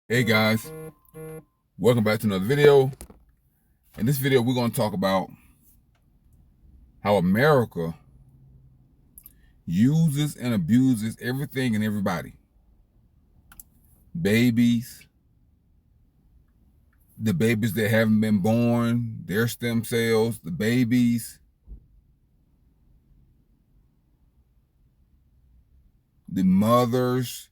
Hey guys, welcome back to another video. In this video, we're going to talk about how America uses and abuses everything and everybody. Babies, the babies that haven't been born, their stem cells, the babies, the mothers.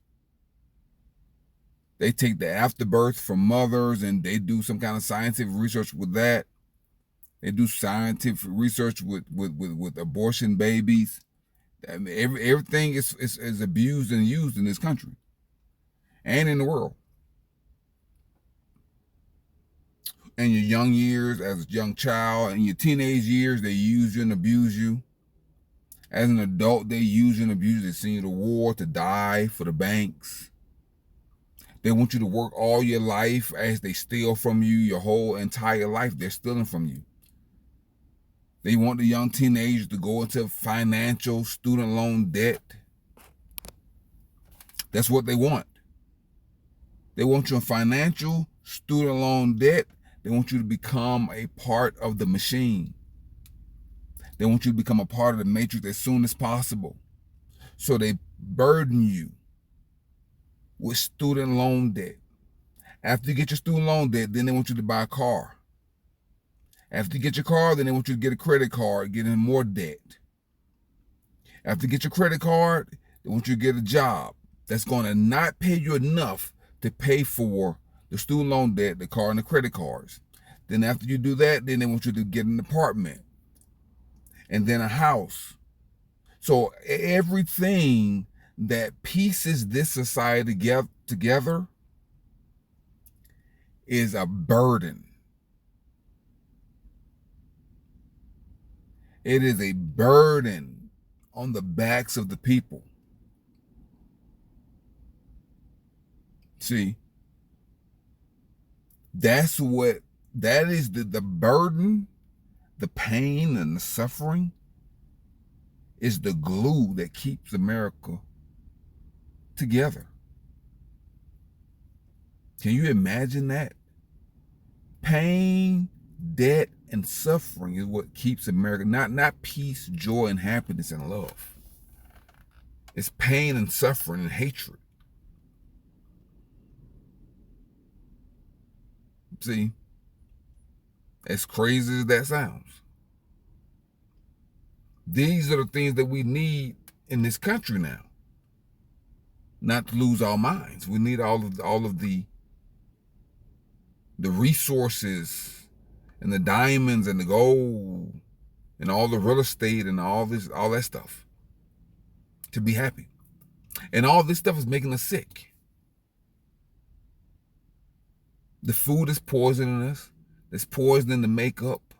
They take the afterbirth from mothers and they do some kind of scientific research with that. They do scientific research with abortion babies. I mean, everything is abused and used in this country and in the world. In your young years, as a young child, in your teenage years, they use you and abuse you. As an adult, they use you and abuse you. They send you to war, to die for the banks. They want you to work all your life as they steal from you your whole entire life. They're stealing from you. They want the young teenagers to go into financial student loan debt. That's what they want. They want you in financial student loan debt. They want you to become a part of the machine. They want you to become a part of the matrix as soon as possible. So they burden you with student loan debt. After you get your student loan debt, then they want you to buy a car. After you get your car, then they want you to get a credit card, get in more debt. After you get your credit card, they want you to get a job that's going to not pay you enough to pay for the student loan debt, the car, and the credit cards. Then after you do that, then they want you to get an apartment and then a house. So everything that pieces this society together is a burden. It is a burden on the backs of the people. See, that is the burden, the pain and the suffering is the glue that keeps America together. Can you imagine that? Pain, debt, and suffering is what keeps America, not peace, joy, and happiness and love. It's pain and suffering and hatred. See, as crazy as that sounds, these are the things that we need in this country now. Not to lose our minds. We need all of the resources and the diamonds and the gold and all the real estate and all that stuff to be happy. And all this stuff is making us sick. The food is poisoning us. There's poison in the makeup,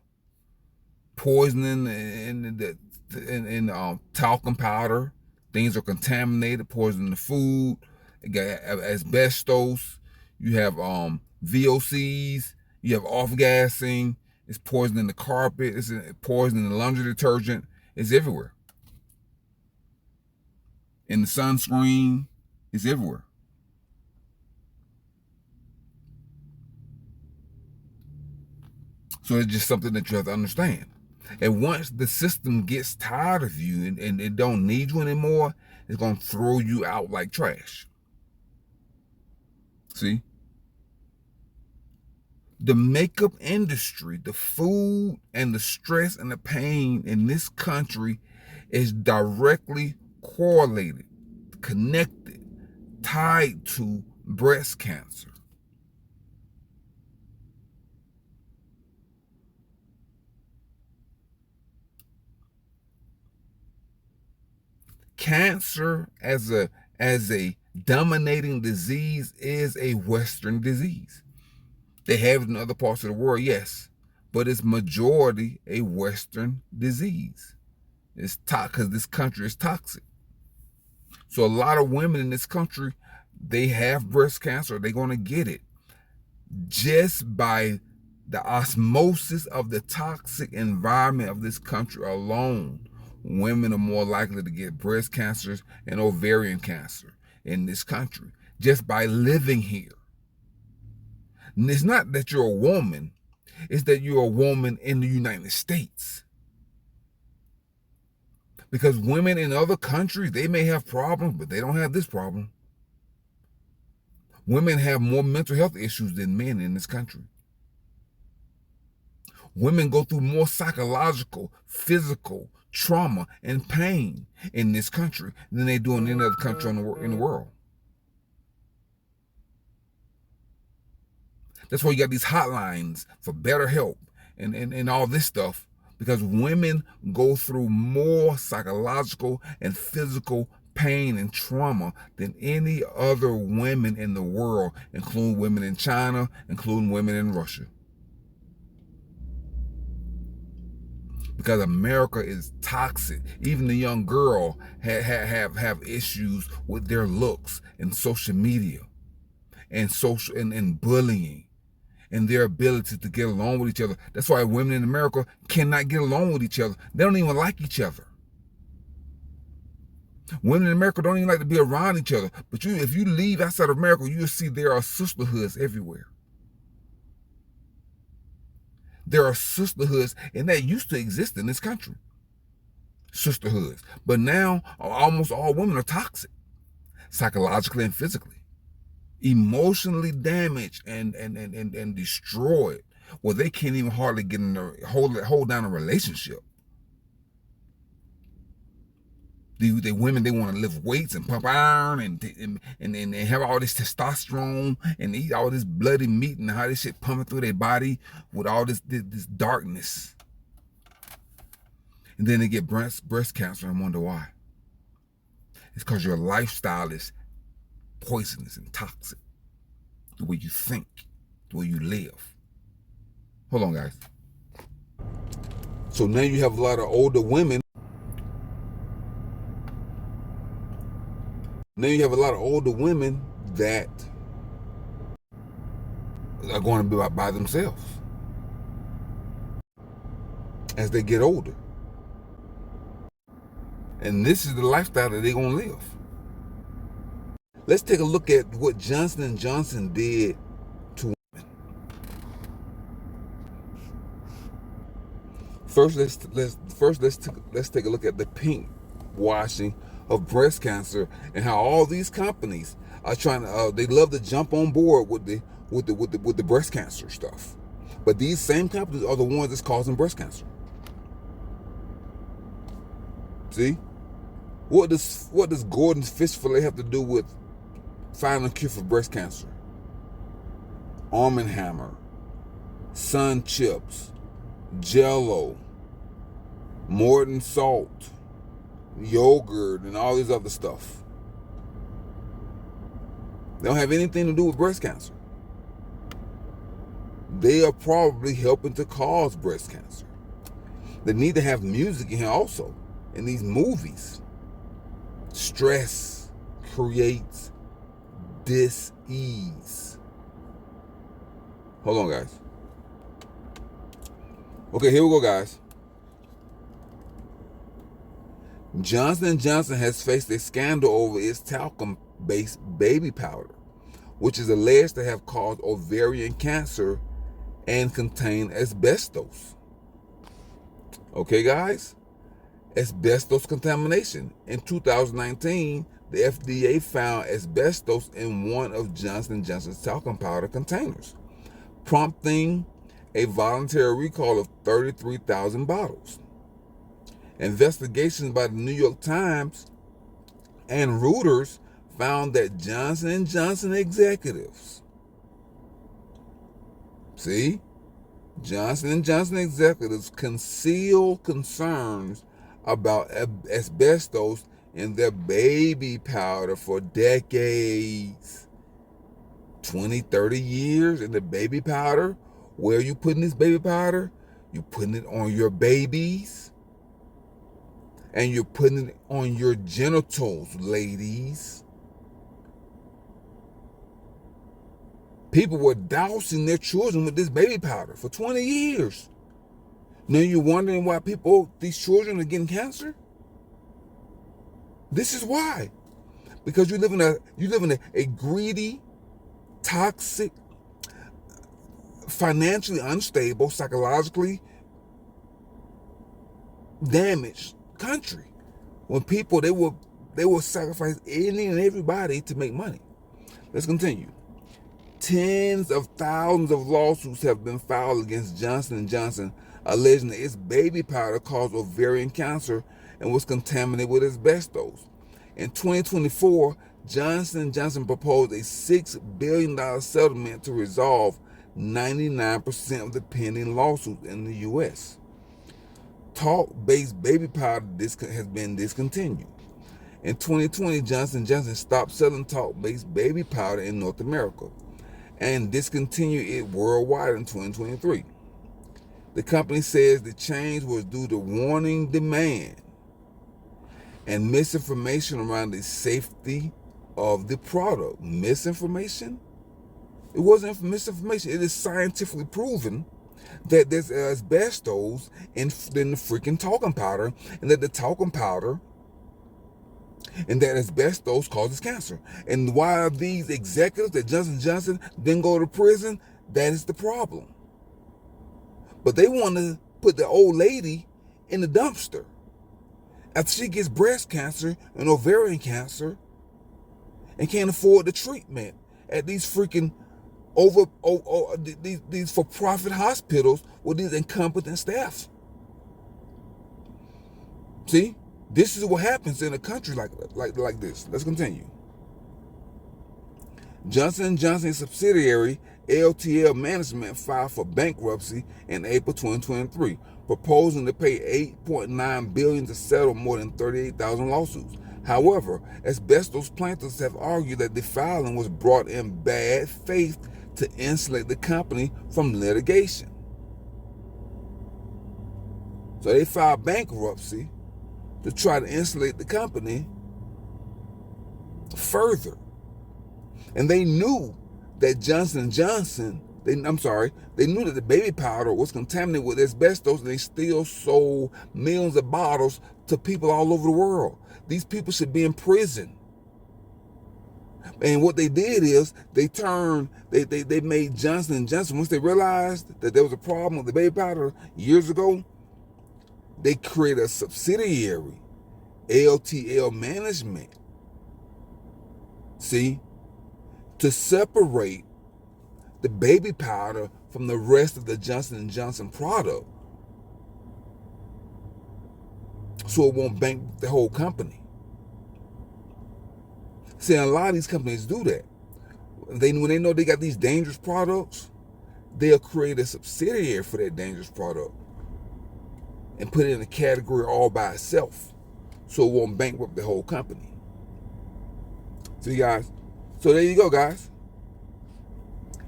poison in talcum powder. Things are contaminated, poison in the food. You got asbestos. You have VOCs. You have off-gassing. It's poison in the carpet. It's poison in the laundry detergent. It's everywhere. In the sunscreen, it's everywhere. So it's just something that you have to understand. And once the system gets tired of you and it don't need you anymore, it's going to throw you out like trash. See? The makeup industry, the food and the stress and the pain in this country is directly correlated, connected, tied to breast cancer. Cancer as a dominating disease is a Western disease. They have it in other parts of the world, yes, but it's majority a Western disease. It's because this country is toxic. So a lot of women in this country, they have breast cancer. They're going to get it just by the osmosis of the toxic environment of this country alone. Women are more likely to get breast cancers and ovarian cancer in this country just by living here. And it's not that you're a woman, it's that you're a woman in the United States. Because women in other countries, they may have problems, but they don't have this problem. Women have more mental health issues than men in this country. Women go through more psychological, physical trauma and pain in this country than they do in any other country in the world. That's why you got these hotlines for better help and all this stuff, because women go through more psychological and physical pain and trauma than any other women in the world, including women in China, including women in Russia. Because America is toxic. Even the young girl have issues with their looks and social media and bullying and their ability to get along with each other. That's why women in America cannot get along with each other. They don't even like each other. Women in America don't even like to be around each other. But if you leave outside of America, you'll see there are sisterhoods everywhere. There are sisterhoods, and that used to exist in this country. Sisterhoods. But now, almost all women are toxic, psychologically and physically. Emotionally damaged and destroyed. Well, they can't even hardly get in hold down a relationship. The women, they want to lift weights and pump iron and have all this testosterone and eat all this bloody meat and how this shit pumping through their body with all this darkness. And then they get breast cancer and wonder why. It's because your lifestyle is poisonous and toxic. The way you think, the way you live. Hold on, guys. So now you have a lot of older women. Now you have a lot of older women that are going to be by themselves as they get older. And this is the lifestyle that they're going to live. Let's take a look at what Johnson & Johnson did to women. First, let's take a look at the pink washing of breast cancer and how all these companies are trying to they love to jump on board with the breast cancer stuff. But these same companies are the ones that's causing breast cancer. See? What does Gordon's fish fillet have to do with finding a cure for breast cancer? Arm & Hammer, Sun Chips, Jell-O, Morton Salt, yogurt, and all this other stuff. They don't have anything to do with breast cancer. They are probably helping to cause breast cancer. They need to have music in here also, in these movies. Stress creates dis-ease. Hold on, guys. Okay, here we go, guys. Johnson & Johnson has faced a scandal over its talcum-based baby powder, which is alleged to have caused ovarian cancer and contain asbestos. Okay, guys? Asbestos contamination. In 2019, the FDA found asbestos in one of Johnson & Johnson's talcum powder containers, prompting a voluntary recall of 33,000 bottles. Investigations by the New York Times and Reuters found that Johnson & Johnson executives, Johnson & Johnson executives concealed concerns about asbestos in their baby powder for decades. 20, 30 years in the baby powder. Where are you putting this baby powder? You're putting it on your babies. And you're putting it on your genitals, ladies. People were dousing their children with this baby powder for 20 years. Now you're wondering why these children are getting cancer? This is why. Because you live in a greedy, toxic, financially unstable, psychologically damaged country. When people, they will sacrifice any and everybody to make money. Let's continue. Tens of thousands of lawsuits have been filed against Johnson & Johnson, alleging that its baby powder caused ovarian cancer and was contaminated with asbestos. In 2024, Johnson & Johnson proposed a $6 billion settlement to resolve 99% of the pending lawsuits in the U.S. Talc-based baby powder has been discontinued. In 2020, Johnson & Johnson stopped selling talc-based baby powder in North America and discontinued it worldwide in 2023. The company says the change was due to warning demand and misinformation around the safety of the product. Misinformation? It wasn't misinformation. It is scientifically proven that there's asbestos in the freaking talcum powder, and that the talcum powder and that asbestos causes cancer. And why these executives at Johnson & Johnson didn't go to prison, that is the problem. But they want to put the old lady in the dumpster after she gets breast cancer and ovarian cancer and can't afford the treatment at these freaking these for-profit hospitals with these incompetent staff. See, this is what happens in a country like this. Let's continue. Johnson & Johnson's subsidiary LTL Management filed for bankruptcy in April 2023, proposing to pay $8.9 billion to settle more than 38,000 lawsuits. However, asbestos plaintiffs have argued that the filing was brought in bad faith to insulate the company from litigation. So they filed bankruptcy to try to insulate the company further. And they knew that Johnson & Johnson, they knew that the baby powder was contaminated with asbestos, and they still sold millions of bottles to people all over the world. These people should be in prison. And what they did is they made Johnson & Johnson, once they realized that there was a problem with the baby powder years ago, they created a subsidiary, LTL Management, see, to separate the baby powder from the rest of the Johnson & Johnson product so it won't bankrupt the whole company. See, a lot of these companies do that. When they know they got these dangerous products, they'll create a subsidiary for that dangerous product and put it in a category all by itself so it won't bankrupt the whole company. See, guys? So there you go, guys.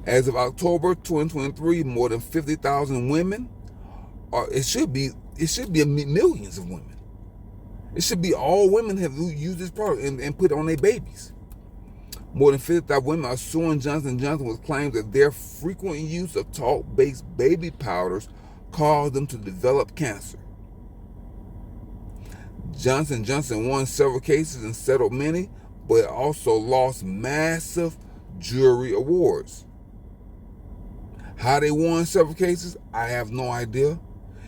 As of October 2023, more than 50,000 women, it should be millions of women. It should be all women have used this product and put it on their babies. More than 50,000 women are suing Johnson & Johnson with claims that their frequent use of talc-based baby powders caused them to develop cancer. Johnson & Johnson won several cases and settled many, but also lost massive jury awards. How they won several cases, I have no idea.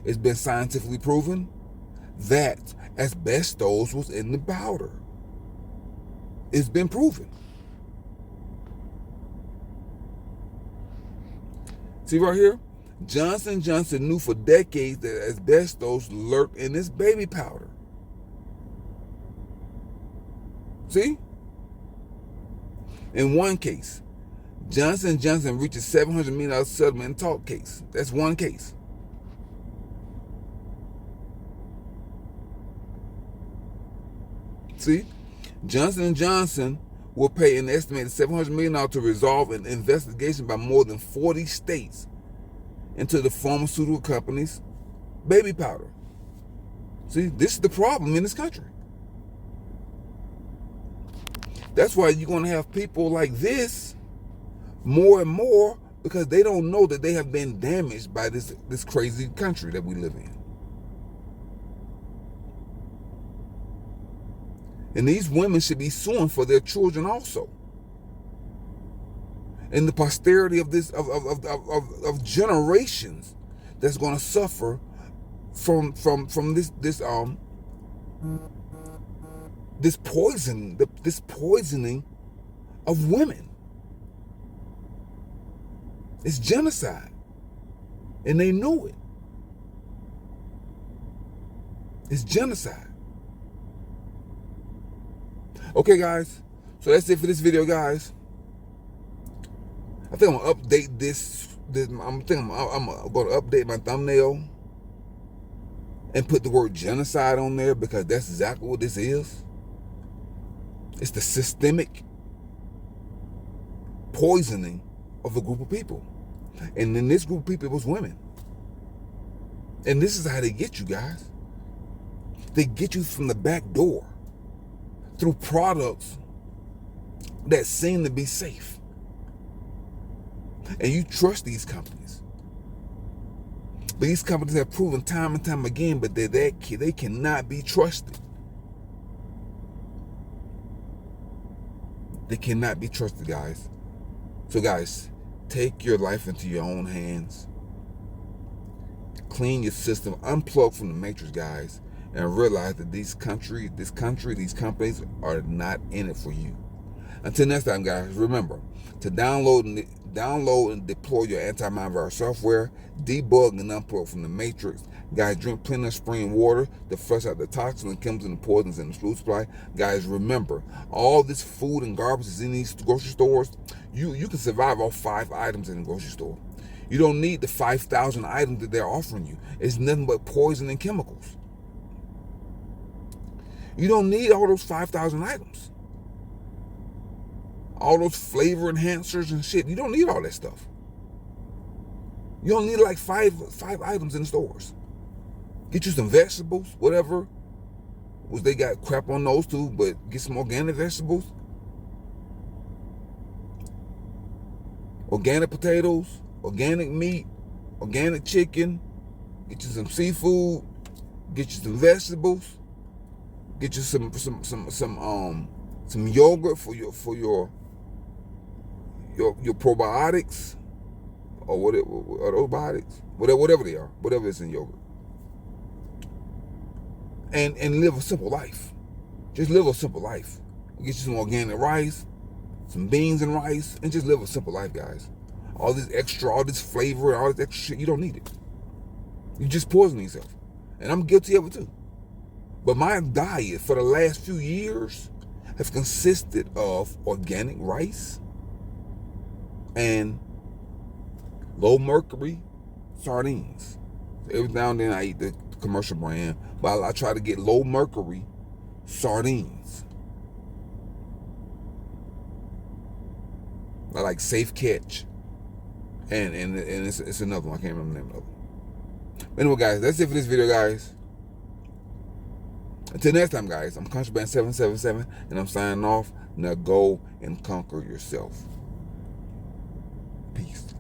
It's been scientifically proven that asbestos was in the powder. It's been proven. See right here? Johnson & Johnson knew for decades that asbestos lurked in this baby powder. See? In one case, Johnson & Johnson reached a $700 million settlement in talc case. That's one case. See? Johnson & Johnson will pay an estimated $700 million to resolve an investigation by more than 40 states into the pharmaceutical company's baby powder. See, this is the problem in this country. That's why you're going to have people like this more and more, because they don't know that they have been damaged by this crazy country that we live in. And these women should be suing for their children also. and the posterity of this of generations that's going to suffer from this poisoning of women. It's genocide, and they knew it. It's genocide. Okay, guys, so that's it for this video, guys. I think I'm gonna update this. I'm going to update my thumbnail and put the word genocide on there, because that's exactly what this is. It's the systemic poisoning of a group of people. And in this group of people, it was women. And this is how they get you, guys. They get you from the back door through products that seem to be safe. And you trust these companies. But these companies have proven time and time again, but they cannot be trusted. They cannot be trusted, guys. So, guys, take your life into your own hands. Clean your system. Unplug from the matrix, guys. And realize that these companies are not in it for you. Until next time, guys, remember to download and deploy your anti-malware software, debug and unplug from the matrix. Guys, drink plenty of spring water to flush out the toxins and chemicals and poisons in the food supply. Guys, remember, all this food and garbage is in these grocery stores. You can survive off 5 items in the grocery store. You don't need the 5,000 items that they're offering you. It's nothing but poison and chemicals. You don't need all those 5,000 items. All those flavor enhancers and shit. You don't need all that stuff. You don't need like five items in the stores. Get you some vegetables, whatever. Which they got crap on those too, but get some organic vegetables. Organic potatoes, organic meat, organic chicken. Get you some seafood. Get you some vegetables. Get you some yogurt for your probiotics, or whatever, or probiotics, whatever they are, whatever is in yogurt, and live a simple life. Just live a simple life. Get you some organic rice, some beans and rice, and just live a simple life, guys. All this extra, all this flavor, all this extra shit, you don't need it. You just poison yourself, and I'm guilty of it too. But my diet for the last few years has consisted of organic rice and low mercury sardines. Every now and then I eat the commercial brand, but I try to get low mercury sardines. I like Safe Catch, and it's another one. I can't remember the name of it. But anyway, guys, that's it for this video, guys. Until next time, guys, I'm Contraband 777, and I'm signing off. Now go and conquer yourself. Peace.